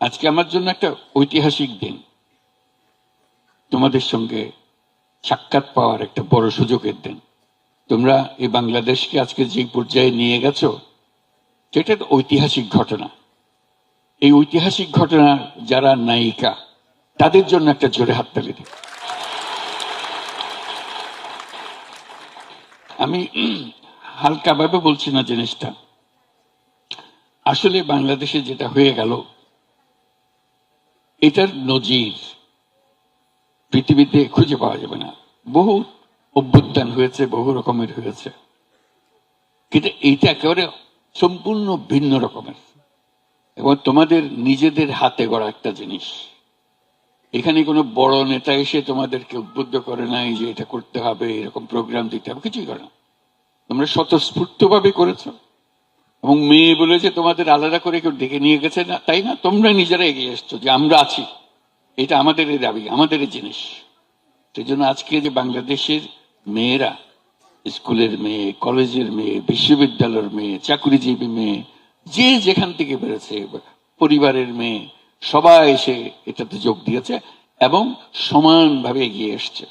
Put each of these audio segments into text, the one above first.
আজকে আমার জন্য একটা ঐতিহাসিক দিন। তোমাদের সঙ্গে সাক্ষাৎ পাওয়ার একটা বড় সুযোগের দিন। তোমরা এই বাংলাদেশকে আজকে যে পর্যায়ে নিয়ে গেছো, সেটা ঐতিহাসিক ঘটনা। এই ঐতিহাসিক ঘটনার যারা নায়িকা, তাদের জন্য একটা জোরে হাততালি দিই। আমি হালকাভাবে বলছি না জিনিসটা। আসলে বাংলাদেশে যেটা হয়ে গেল, এটার নজির পৃথিবীতে খুঁজে পাওয়া যাবে না। বহু অভ্যুত্থান হয়েছে, বহু রকমের হয়েছে, কিন্তু এইটা একেবারে সম্পূর্ণ ভিন্ন রকমের এবং তোমাদের নিজেদের হাতে গড়া একটা জিনিস। এখানে কোনো বড় নেতা এসে তোমাদেরকে উদ্বুদ্ধ করে নাই যে এটা করতে হবে, এরকম প্রোগ্রাম দিতে হবে, কিছুই করে না। তোমরা স্বতঃস্ফূর্তভাবে করেছো এবং মেয়ে বলেছে তোমাদের আলাদা করে কেউ ডেকে নিয়ে গেছে না, তাই না? তোমরা নিজেরা এগিয়ে এসছো যে আমরা আছি, এটা আমাদের দাবি, আমাদের জিনিস। সেই জন্য আজকে যে বাংলাদেশের মেয়েরা, স্কুলের মেয়ে, কলেজের মেয়ে, বিশ্ববিদ্যালয়ের মেয়ে, চাকরিজীবী মেয়ে, যে যেখান থেকে বেরোছে, পরিবারের মেয়ে, সবাই এসে এটাতে যোগ দিয়েছে এবং সমানভাবে এগিয়ে এসছে।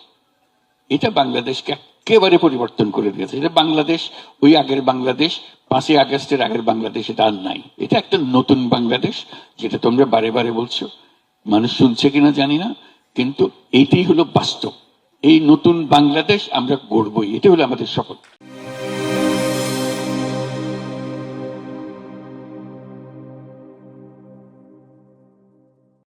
এটা বাংলাদেশকে একেবারে পরিবর্তন করে দিয়েছে। এটা বাংলাদেশ, ওই আগের বাংলাদেশ, 5ই আগস্টের আগের বাংলাদেশ এটা আর নাই। এটা একটা নতুন বাংলাদেশ, যেটা তোমরা বারে বারে বলছো। মানুষ শুনছে কিনা জানি না, কিন্তু এইটাই হলো বাস্তব। এই নতুন বাংলাদেশ আমরা গড়বই, এটা হলো আমাদের শপথ।